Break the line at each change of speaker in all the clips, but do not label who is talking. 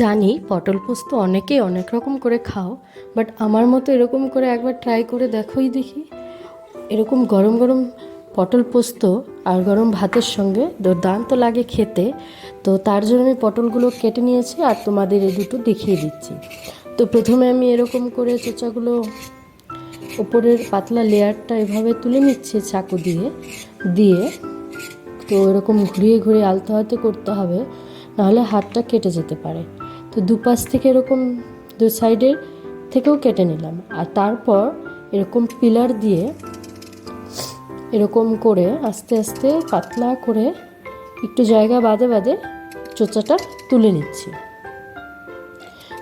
জানি পটল পোস্ত অনেকেই অনেক রকম করে খাও, বাট আমার মতো এরকম করে একবার ট্রাই করে দেখোই দেখি। এরকম গরম গরম পটল পোস্ত আর গরম ভাতের সঙ্গে দুর্দান্ত লাগে খেতে। তো তার জন্য আমি পটলগুলো কেটে নিয়েছি আর তোমাদের এই দুটো দেখিয়ে দিচ্ছি। তো প্রথমে আমি এরকম করে চোচাগুলো উপরের পাতলা লেয়ারটা এভাবে তুলে নিচ্ছি চাকু দিয়ে দিয়ে তো এরকম ঘুরিয়ে ঘুরিয়ে আলতো হাতে করতে হবে, নাহলে হাতটা কেটে যেতে পারে। তো দুপাশ থেকে এরকম দু সাইডের থেকেও কেটে নিলাম, আর তারপর এরকম পিলার দিয়ে এরকম করে আস্তে আস্তে পাতলা করে একটু জায়গা বাদে বাদে চোচাটা তুলে নিচ্ছি।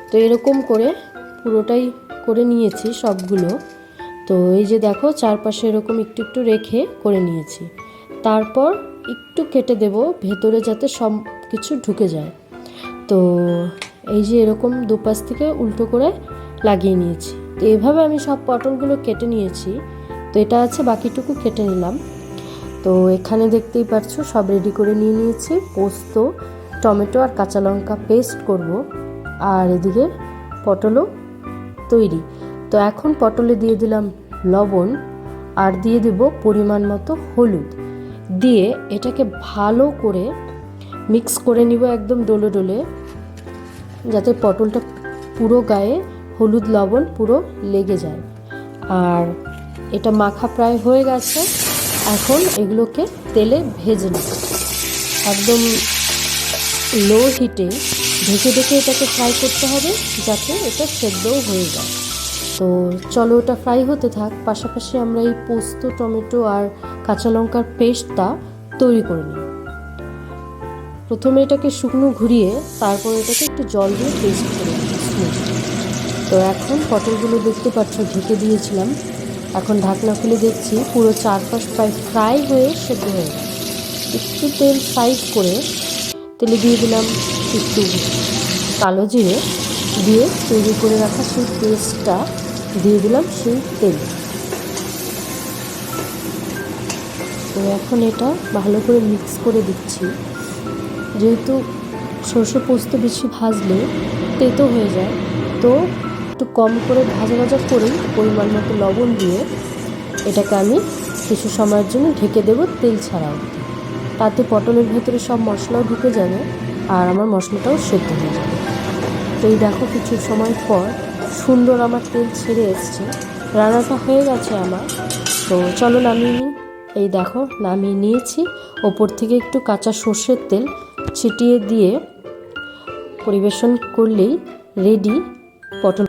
তো এরকম করে পুরোটাই করে নিয়েছি সবগুলো। তো এই যে দেখো চারপাশে এরকম একটু একটু রেখে করে নিয়েছি। তারপর একটু কেটে দেব ভেতরে যাতে সব কিছু ঢুকে যায়। তো এই যে এরকম দুপাশ থেকে উল্টো করে লাগিয়ে নিয়েছি। তো এইভাবে আমি সব পটলগুলো কেটে নিয়েছি। তো এটা আছে, বাকিটুকু কেটে নিলাম। তো এখানে দেখতেই পাচ্ছ সব রেডি করে নিয়ে নিয়েছি। পোস্ত, টমেটো আর কাঁচা লঙ্কা পেস্ট করব, আর এদিকে পটলও তৈরি। তো এখন পটলে দিয়ে দিলাম লবণ আর দিয়ে দেব পরিমাণ মতো হলুদ, দিয়ে এটাকে ভালো করে মিক্স করে নিব একদম ডলে ডলে, যাতে পটলটা পুরো গায়ে হলুদ লবণ পুরো লেগে যায়। আর এটা মাখা প্রায় হয়ে গেছে। এখন এগুলোকে তেলে ভেজে নেব একদম লো হিটে, ঢেকে ঢেকে এটাকে ফ্রাই করতে হবে যাতে এটা সেদ্ধও হয়ে যায়। তো চলো ওটা ফ্রাই হতে থাক, পাশাপাশি আমরা এই পোস্ত, টমেটো আর কাঁচা লঙ্কার পেস্টটা তৈরি করে নিই। প্রথমে এটাকে শুকনো ঘুরিয়ে তারপর এটাকে একটু জল দিয়ে পেস্ট করে নিই। তো এখন পটলগুলো দেখতে পাচ্ছ ঢেকে দিয়েছিলাম, এখন ঢাকনা খুলে দেখছি পুরো চারপাশ প্রায় ফ্রাই হয়ে সেদ্ধ হয়ে গেছে। একটু তেল সাইড করে তেলে দিয়ে দিলাম একটু কালো জিরে, দিয়ে তৈরি করে রাখা সেই পেস্টটা দিয়ে দিলাম সেই তেলে। তো এখন এটা ভালো করে মিক্স করে দিচ্ছি। যেহেতু সর্ষে পোস্ত বেশি ভাজলে তেতো হয়ে যায়, তো একটু কম করে ভাজা ভাজা করেই পরিমাণ মতো লবণ দিয়ে এটাকে আমি কিছু সময়ের জন্য ঢেকে দেবো তেল ছাড়া অবধি। তাতে পটলের ভেতরে সব মশলাও ঢুকে যাবে আর আমার মশলাটাও সেদ্ধ হয়ে যাবে। তো এই দেখো কিছু সময় পর সুন্দর আমার তেল ছেড়ে এসছে, রান্নাটা হয়ে গেছে আমার। তো চলো নামিয়ে নিই। এই দেখো নামিয়ে নিয়েছি। ওপর থেকে একটু কাঁচা সর্ষের তেল ছিটিয়ে দিয়ে পরিবেশন করলেই রেডি পটল।